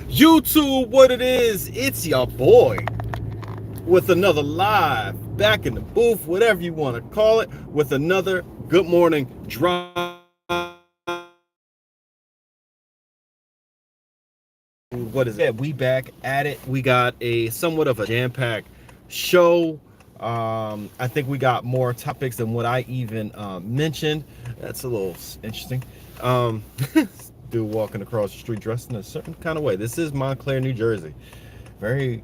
YouTube, what it is, it's your boy with another live, back in the booth, whatever you want to call it, with another Good Morning Drive. What is it? Yeah, we back at it. We got a somewhat of a jam-packed show. I think we got more topics than what I even mentioned. That's a little interesting. Um, Dude walking across the street dressed in a certain kind of way. This is Montclair, New Jersey. Very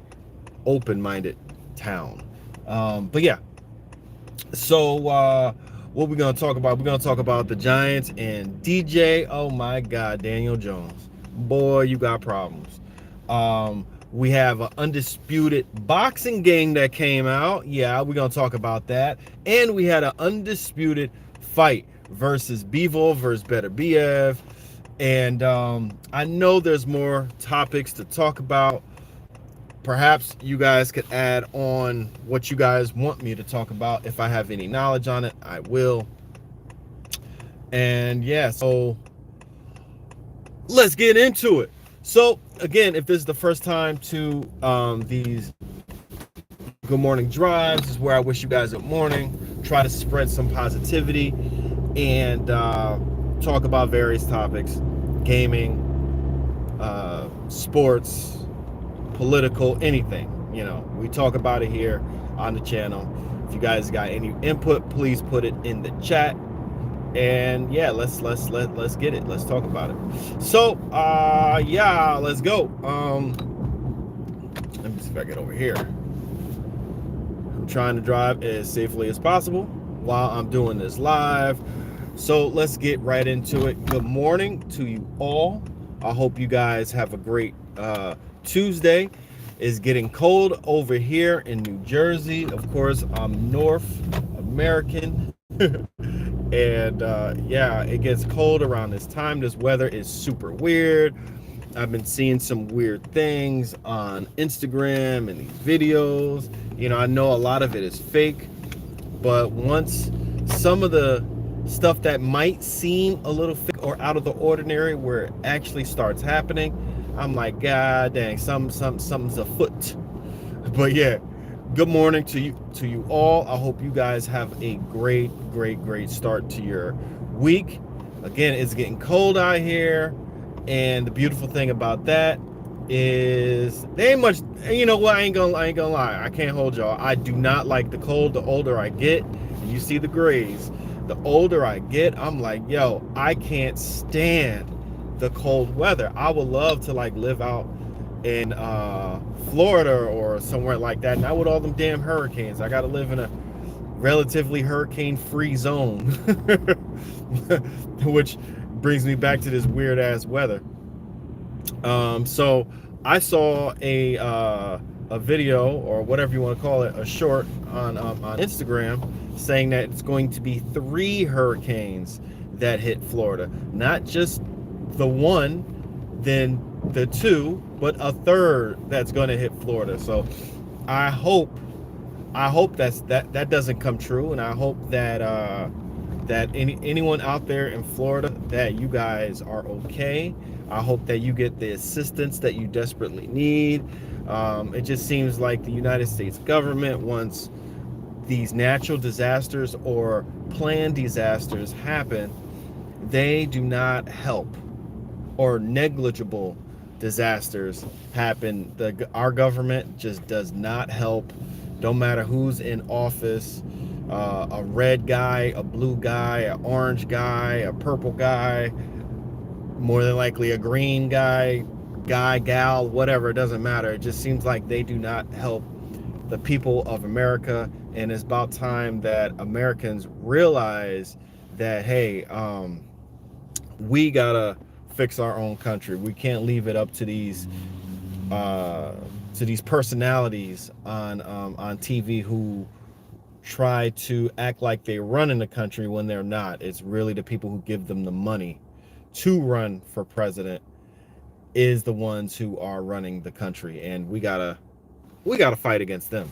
open-minded town. But yeah, so what we're gonna talk about? We're gonna talk about the Giants and DJ. Oh my God, Daniel Jones. Boy, you got problems. We have an undisputed boxing game that came out. Yeah, we're gonna talk about that. And we had an undisputed fight versus Bivol versus Better BF. And I know there's more topics to talk about. Perhaps you guys could add on what you guys want me to talk about. If I have any knowledge on it, I will. And yeah, so let's get into it. So again, if this is the first time to these good morning drives, this is where I wish you guys good morning, try to spread some positivity, and talk about various topics: gaming, sports, political, anything. You know, we talk about it here on the channel. If you guys got any input, please put it in the chat. And yeah, let's get it. Let's talk about it. So yeah, let's go. Let me see if I get over here. I'm trying to drive as safely as possible while I'm doing this live. So let's get right into it. Good morning to you all. I hope you guys have a great Tuesday. It's getting cold over here in New Jersey. Of course, I'm North American. And yeah, it gets cold around this time. This weather is super weird. I've been seeing some weird things on Instagram and these videos. You know, I know a lot of it is fake, but once some of the stuff that might seem a little fake or out of the ordinary where it actually starts happening, I'm like, God dang, something's afoot. But yeah, good morning to you all. I hope you guys have a great start to your week. Again, it's getting cold out here, and the beautiful thing about that is they ain't much. You know what? I ain't gonna lie. I can't hold y'all. I do not like the cold. The older I get, and you see the grays, the older I get, I'm like, yo, I can't stand the cold weather. I would love to like live out in Florida or somewhere like that, not with all them damn hurricanes. I gotta live in a relatively hurricane-free zone. Which brings me back to this weird ass weather. So I saw a video, or whatever you want to call it, a short on Instagram, saying that it's going to be 3 hurricanes that hit Florida, not just the one, then the 2, but a third that's going to hit Florida. So I hope that doesn't come true, and I hope that that anyone out there in Florida, that you guys are okay. I hope that you get the assistance that you desperately need. It just seems like the United States government, wants these natural disasters or planned disasters happen, they do not help, or negligible disasters happen. Our government just does not help. Don't matter who's in office, a red guy, a blue guy, an orange guy, a purple guy, more than likely a green guy, gal, whatever, it doesn't matter. It just seems like they do not help the people of America, and it's about time that Americans realize that, hey, we gotta fix our own country. We can't leave it up to these personalities on TV who try to act like they run in the country when they're not. It's really the people who give them the money to run for president is the ones who are running the country, and we gotta fight against them.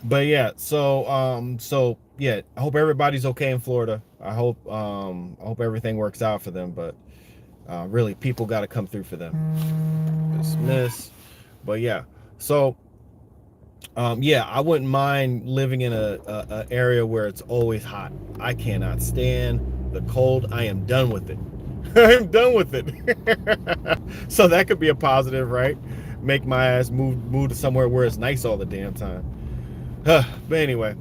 But yeah, so yeah, I hope everybody's okay in Florida. I hope everything works out for them. But Really, people got to come through for them. Dismiss. But yeah, so yeah, I wouldn't mind living in a area where it's always hot. I cannot stand the cold. I am done with it. I'm done with it. So that could be a positive, right? Make my ass move to somewhere where it's nice all the damn time. But anyway,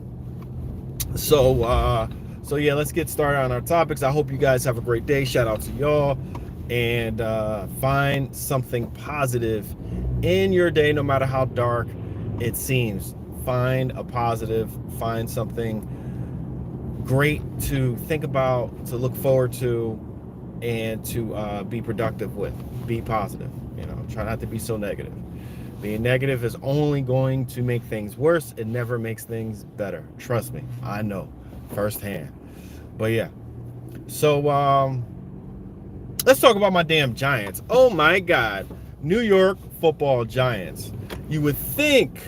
so yeah, let's get started on our topics. I hope you guys have a great day. Shout out to y'all, and find something positive in your day, no matter how dark it seems. Find a positive, find something great to think about, to look forward to, and to be productive with. Be positive. Try not to be so negative. Being negative is only going to make things worse. It never makes things better. Trust me, I know firsthand. But yeah, so let's talk about my damn Giants. Oh my God, New York Football Giants. You would think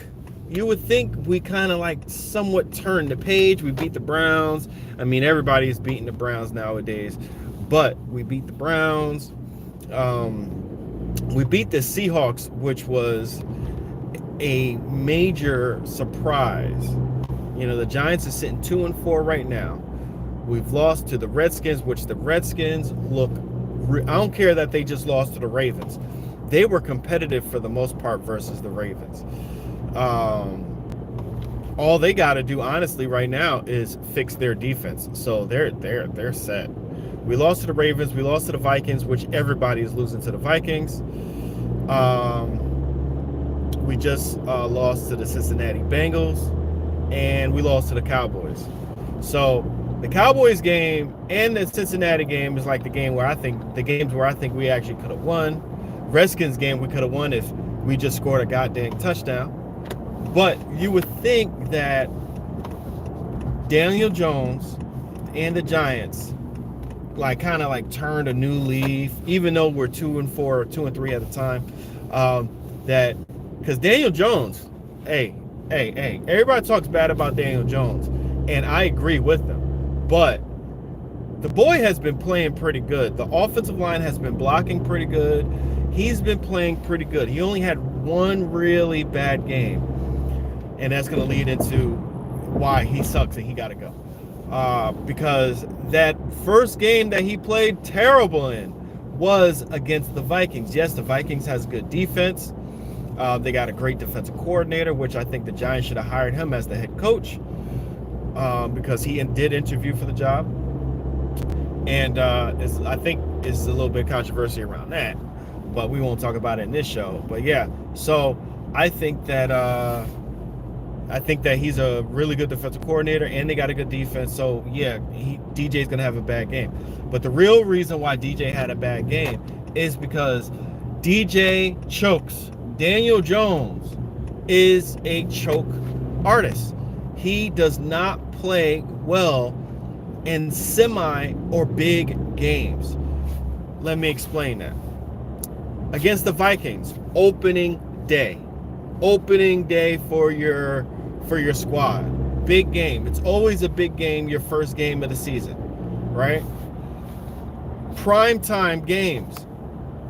we kind of like somewhat turned the page. We beat the Browns. I mean, everybody's beating the Browns nowadays, but we beat the Browns. We beat the Seahawks, which was a major surprise. The Giants are sitting 2-4 right now. We've lost to the Redskins, which the Redskins look, I don't care that they just lost to the Ravens. They were competitive for the most part versus the Ravens. All they got to do, honestly, right now is fix their defense. So they're set. We lost to the Ravens. We lost to the Vikings, which everybody is losing to the Vikings. We just lost to the Cincinnati Bengals, and we lost to the Cowboys. So the Cowboys game and the Cincinnati game is like the games where I think we actually could have won. Redskins game we could have won if we just scored a goddamn touchdown. But you would think that Daniel Jones and the Giants kind of turned a new leaf, even though we're 2-4 or 2-3 at the time. That because Daniel Jones, hey, everybody talks bad about Daniel Jones, and I agree with them. But the boy has been playing pretty good. The offensive line has been blocking pretty good. He's been playing pretty good. He only had one really bad game, and that's going to lead into why he sucks and he got to go. Because that first game that he played terrible in was against the Vikings. Yes, the Vikings has good defense. They got a great defensive coordinator, which I think the Giants should have hired him as the head coach, because he did interview for the job. And I think it's a little bit of controversy around that, but we won't talk about it in this show. But yeah, so I think that he's a really good defensive coordinator, and they got a good defense. So yeah, DJ's gonna have a bad game. But the real reason why DJ had a bad game is because DJ chokes. Daniel Jones is a choke artist. He does not play well in semi or big games. Let me explain that. Against the Vikings, opening day for your squad. Big game. It's always a big game, your first game of the season, right? Primetime games,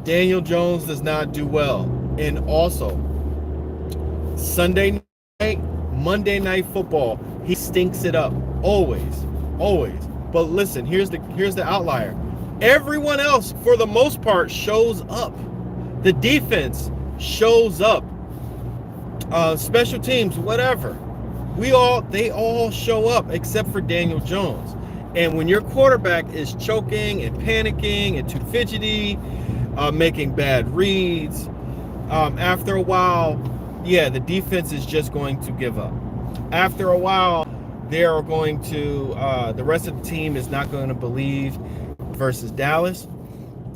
Daniel Jones does not do well. And also, Sunday night, Monday Night Football, he stinks it up. Always. But listen, here's the outlier. Everyone else, for the most part, shows up. The defense shows up. Special teams, whatever. They all show up except for Daniel Jones. And when your quarterback is choking and panicking and too fidgety, making bad reads, after a while, yeah, the defense is just going to give up. After a while, they are going to, the rest of the team is not going to believe versus Dallas.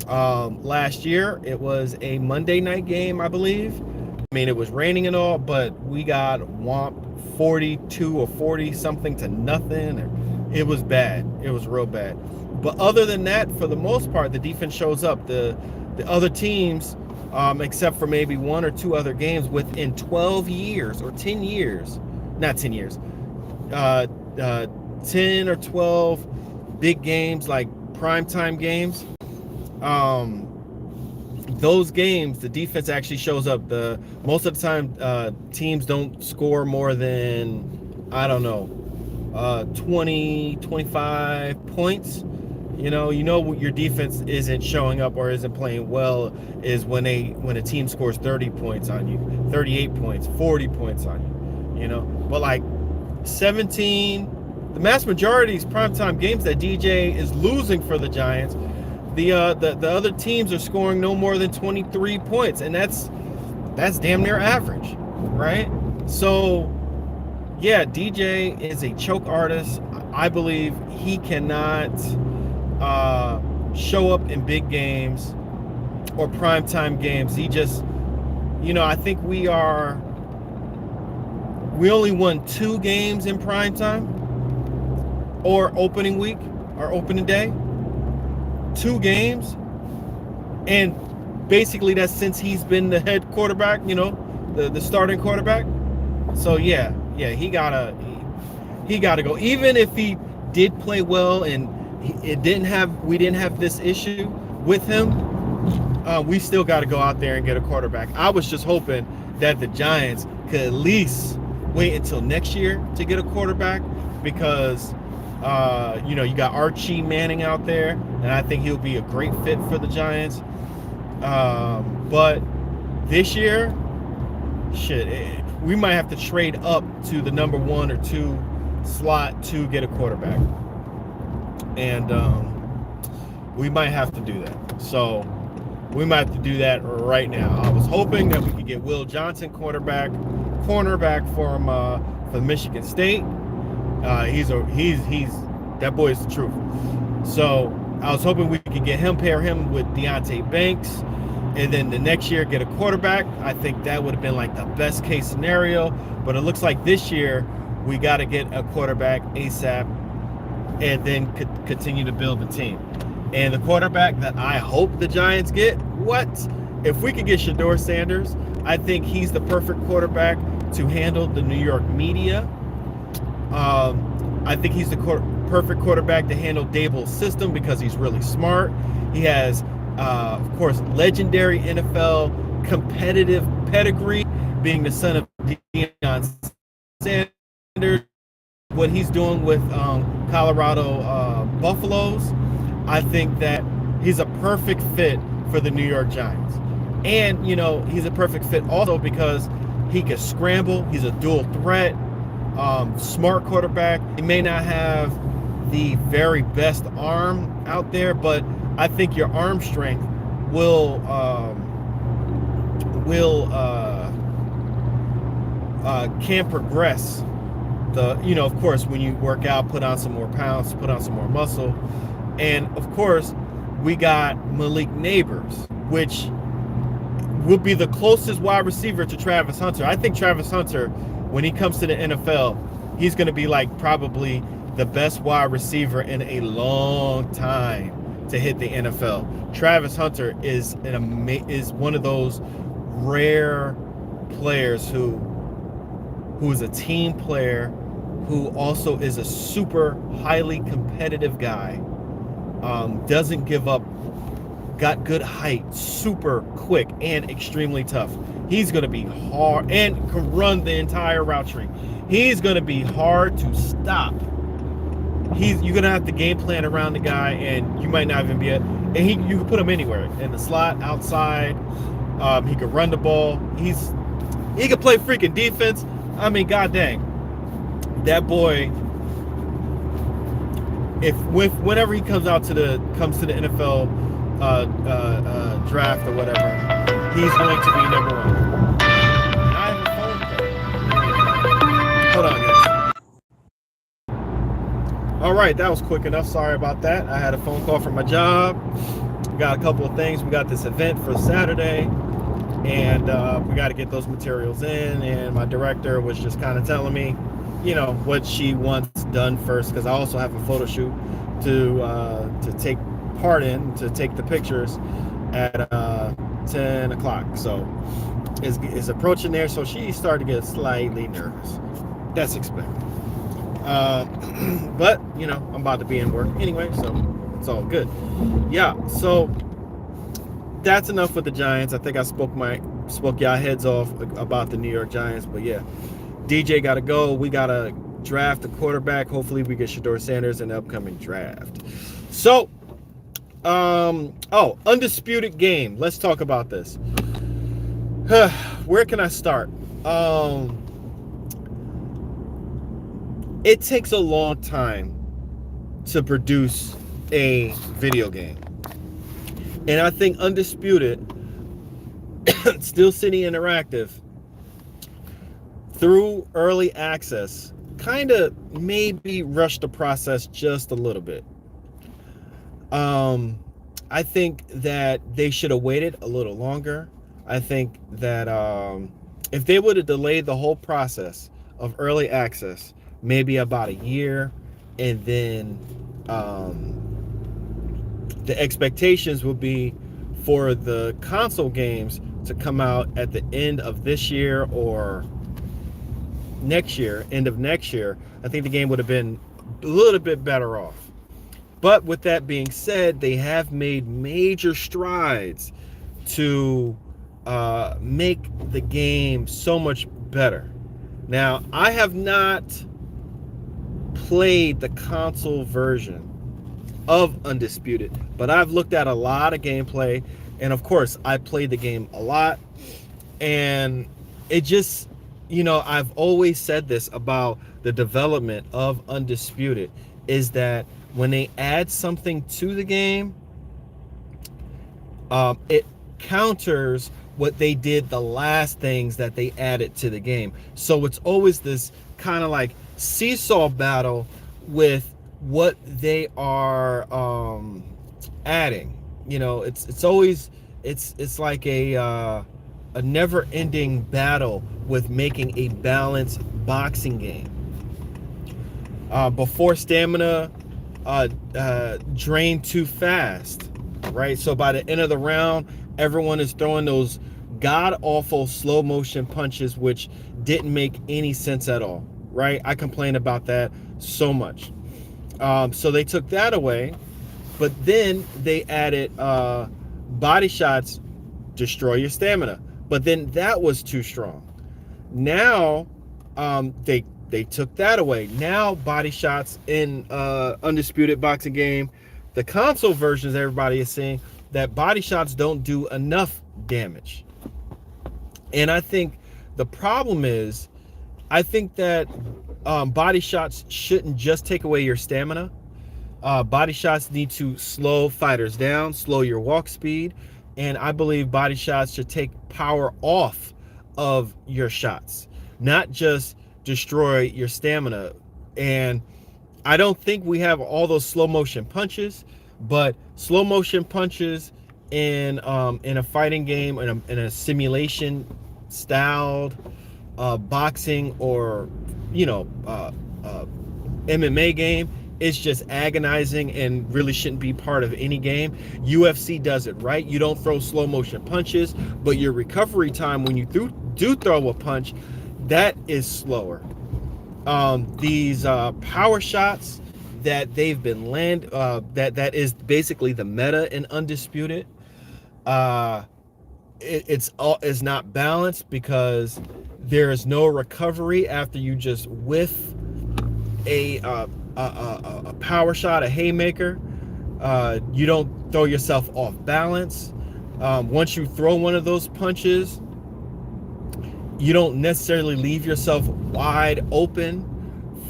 Last year, it was a Monday night game, I believe. I mean, it was raining and all, but we got whomped 42 or 40 something to nothing. It was bad. It was real bad. But other than that, for the most part, the defense shows up. The other teams, except for maybe one or two other games within 12 years or 10 years, not 10 years, 10 or 12 big games, like primetime games, those games, the defense actually shows up. Most of the time, teams don't score more than, I don't know, 20, 25 points. Your defense isn't showing up or isn't playing well is when a team scores 30 points on you, 38 points, 40 points on you. But like 17, the mass majority of these primetime games that DJ is losing for the Giants, the other teams are scoring no more than 23 points, and that's damn near average, right? So yeah, DJ is a choke artist. I believe he cannot show up in big games or primetime games. He just, I think we only won 2 games in primetime or opening week or opening day. 2 games, and basically that's since he's been the head quarterback, the starting quarterback. So yeah, he gotta go. Even if he did play well and we didn't have this issue with him, we still got to go out there and get a quarterback. I was just hoping that the Giants could at least wait until next year to get a quarterback, because you got Archie Manning out there, and I think he'll be a great fit for the Giants. But this year, we might have to trade up to the number 1 or 2 slot to get a quarterback. And we might have to do that. So we might have to do that right now. I was hoping that we could get Will Johnson, cornerback from Michigan State. He's that boy is the truth. So I was hoping we could pair him with Deonte Banks, and then the next year get a quarterback. I think that would have been like the best case scenario. But it looks like this year we got to get a quarterback ASAP, and then continue to build the team. And the quarterback that I hope the Giants get, if we could get Shedeur Sanders, I think he's the perfect quarterback to handle the New York media. I think he's the perfect quarterback to handle Daboll's system because he's really smart. He has, of course, legendary NFL competitive pedigree, being the son of Deion Sanders. What he's doing with Colorado Buffaloes, I think that he's a perfect fit for the New York Giants. And, he's a perfect fit also because he can scramble. He's a dual threat. Smart quarterback. He may not have the very best arm out there, but I think your arm strength can progress. Of course, when you work out, put on some more pounds, put on some more muscle. And of course, we got Malik Neighbors, which will be the closest wide receiver to Travis Hunter. I think Travis Hunter, when he comes to the NFL, he's going to be like probably the best wide receiver in a long time to hit the NFL. Travis Hunter is one of those rare players who is a team player, who also is a super highly competitive guy, doesn't give up, got good height, super quick, and extremely tough. He's going to be hard and can run the entire route tree. He's going to be hard to stop. You're going to have to game plan around the guy, and you might not even be you can put him anywhere, in the slot, outside. He can run the ball. He can play freaking defense. I mean, god dang, that boy. Whenever he comes to the NFL draft or whatever, he's going to be number 1. I have a phone call. Hold on, guys. All right, that was quick enough. Sorry about that. I had a phone call from my job. We got a couple of things. We got this event for Saturday, and we got to get those materials in. And my director was just kind of telling me, what she wants done first, because I also have a photo shoot to take part in, to take the pictures at 10 o'clock. So it's approaching there, so she started to get slightly nervous. That's expected. But I'm about to be in work anyway, so it's all good. Yeah, so that's enough with the Giants. I think I spoke y'all heads off about the New York Giants, but yeah, DJ got to go. We got to draft a quarterback. Hopefully we get Shedeur Sanders in the upcoming draft. So, undisputed game. Let's talk about this. Where can I start? It takes a long time to produce a video game. And I think Undisputed, Steel City Interactive, through early access, kind of maybe rushed the process just a little bit. I think that they should have waited a little longer. I think that if they would have delayed the whole process of early access, maybe about a year, and then the expectations would be for the console games to come out at the end of this year or next year, end of next year. I think the game would have been a little bit better off. But with that being said, they have made major strides to make the game so much better. Now, I have not played the console version of Undisputed, but I've looked at a lot of gameplay, and of course I played the game a lot, and it just, I've always said this about the development of Undisputed, is that when they add something to the game, it counters what they did the last things that they added to the game. So it's always this kind of like seesaw battle with what they are adding. It's always it's like a never-ending battle with making a balanced boxing game. Before stamina drained too fast, right? So by the end of the round, everyone is throwing those god-awful slow motion punches, which didn't make any sense at all, right? I complain about that so much. So they took that away, but then they added body shots destroy your stamina, but then that was too strong. Now they took that away. Now body shots in Undisputed boxing game, the console versions, everybody is saying that body shots don't do enough damage. And I think the problem is, I think that body shots shouldn't just take away your stamina. Body shots need to slow fighters down, slow your walk speed, and I believe body shots should take power off of your shots, not just destroy your stamina. And I don't think we have all those slow motion punches, but slow motion punches in a fighting game, in a simulation styled boxing or MMA game, is just agonizing and really shouldn't be part of any game. UFC does it right. You don't throw slow motion punches, but your recovery time when you do throw a punch, that is slower. These power shots that they've been that is basically the meta in Undisputed. It's not balanced because there is no recovery after you just whiff a power shot, a haymaker. You don't throw yourself off balance. Once you throw one of those punches, you don't necessarily leave yourself wide open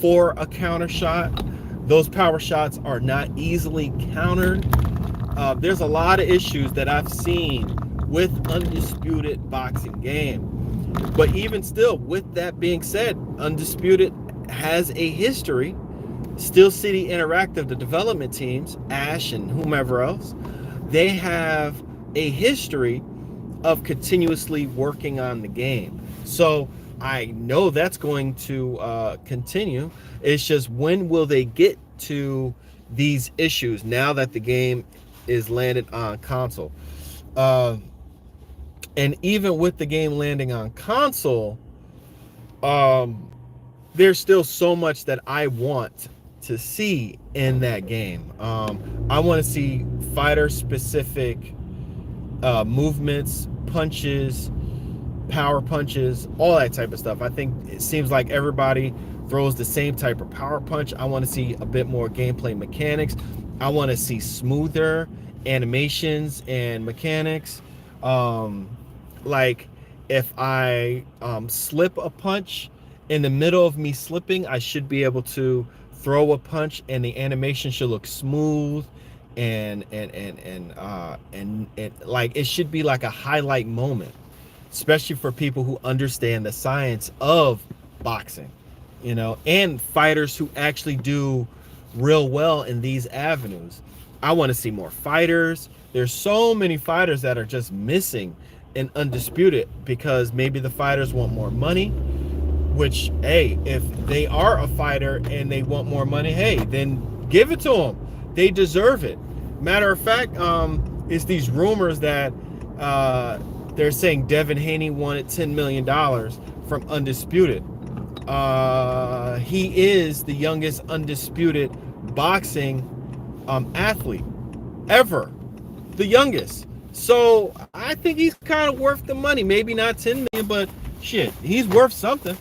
for a counter shot. Those power shots are not easily countered. There's a lot of issues that I've seen with Undisputed boxing game. But even still, with that being said, Undisputed has a history. Steel City Interactive, the development teams, Ash and whomever else, they have a history of continuously working on the game. So I know that's going to continue. It's just, when will they get to these issues now that the game is landed on console? And even with the game landing on console, there's still so much that I want to see in that game. I want to see fighter specific movements, punches, power punches, all that type of stuff. I think it seems like everybody throws the same type of power punch. I want to see a bit more gameplay mechanics. I want to see smoother animations and mechanics. Like if I slip a punch, in the middle of me slipping, I should be able to throw a punch and the animation should look smooth and like it should be like a highlight moment, especially for people who understand the science of boxing, and fighters who actually do real well in these avenues. I want to see more fighters. There's so many fighters that are just missing in Undisputed because maybe the fighters want more money, which, hey, if they are a fighter and they want more money, hey, then give it to them. They deserve it. Matter of fact, it's these rumors that they're saying Devin Haney wanted $10 million from Undisputed. He is the youngest Undisputed boxing athlete ever. The youngest. So I think he's kind of worth the money. Maybe not 10 million, but shit, he's worth something.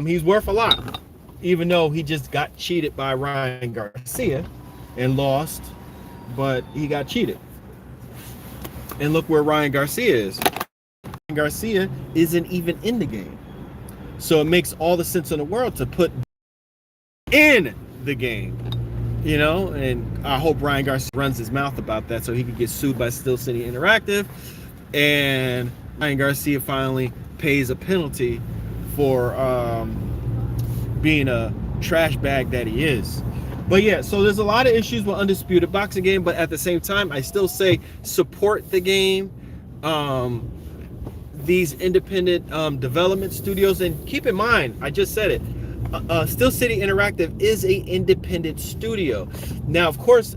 He's worth a lot. Even though he just got cheated by Ryan Garcia and lost, but he got cheated. And look where Ryan Garcia is. Ryan Garcia isn't even in the game. So it makes all the sense in the world to put in the game. And I hope Ryan Garcia runs his mouth about that so he can get sued by Steel City Interactive. And Ryan Garcia finally pays a penalty for being a trash bag that he is. But yeah, so there's a lot of issues with Undisputed boxing game, but at the same time, I still say support the game. These independent development studios, and keep in mind, I just said it, Steel City Interactive is a independent studio. Now, of course,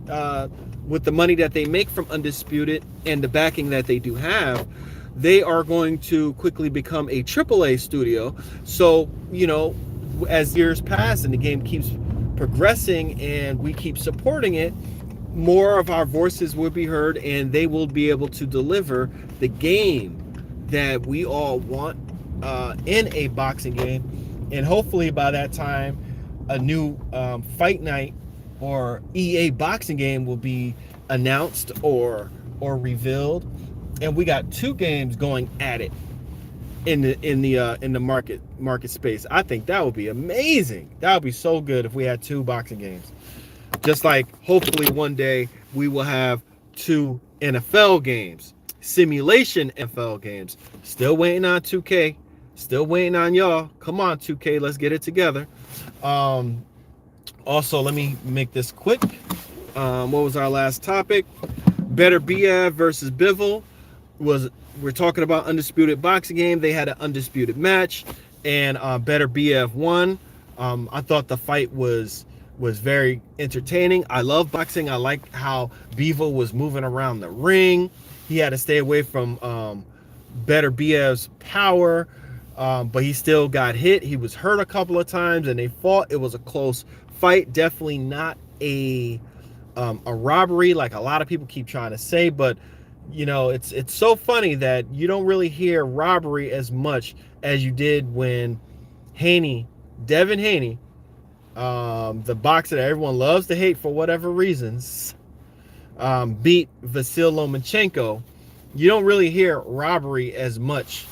with the money that they make from Undisputed and the backing that they do have, they are going to quickly become a AAA studio. So, as years pass and the game keeps progressing and we keep supporting it, more of our voices will be heard and they will be able to deliver the game that we all want in a boxing game. And hopefully by that time, a new Fight Night or EA boxing game will be announced or revealed, and we got 2 games going at it in the market space. I think that would be amazing. That would be so good if we had 2 boxing games. Just like hopefully one day we will have 2 NFL games, simulation NFL games. Still waiting on 2K. Still waiting on y'all. Come on, 2K, let's get it together. Also, let me make this quick. What was our last topic? Better Biev versus Bivol. We're talking about Undisputed boxing game. They had an undisputed match, and Better Biev won. I thought the fight was very entertaining. I love boxing. I like how Bivol was moving around the ring. He had to stay away from Better Biev's power. But he still got hit. He was hurt a couple of times, and they fought. It was a close fight. Definitely not a robbery like a lot of people keep trying to say. But it's so funny that you don't really hear robbery as much as you did when Devin Haney, the boxer that everyone loves to hate for whatever reasons, beat Vasyl Lomachenko. You don't really hear robbery as much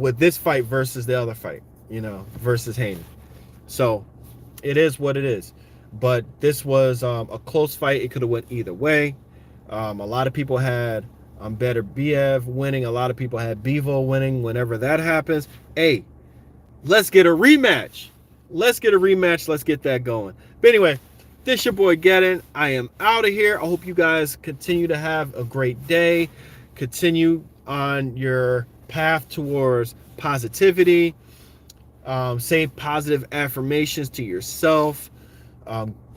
with this fight versus the other fight, versus Haney. So it is what it is. But this was a close fight. It could have went either way. A lot of people had Better Biev winning. A lot of people had Bivol winning. Whenever that happens, hey, let's get a rematch. Let's get that going. But anyway, this your boy Gettin. I am out of here. I hope you guys continue to have a great day. Continue on your path towards positivity. Say positive affirmations to yourself.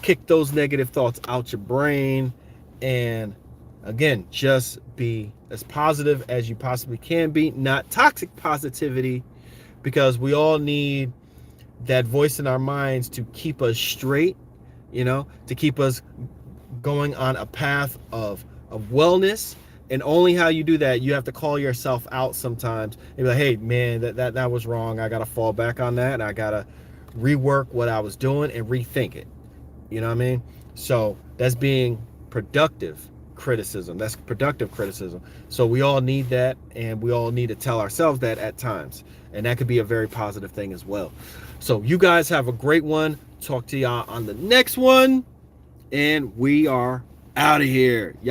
Kick those negative thoughts out your brain. And again, just be as positive as you possibly can be. Not toxic positivity, because we all need that voice in our minds to keep us straight, to keep us going on a path of wellness. And only how you do that, you have to call yourself out sometimes and be like, hey man, that was wrong. I gotta fall back on that, and I gotta rework what I was doing and rethink it. You know what I mean? So that's being productive criticism. That's productive criticism. So we all need that, and we all need to tell ourselves that at times. And that could be a very positive thing as well. So you guys have a great one. Talk to y'all on the next one. And we are out of here. Y'all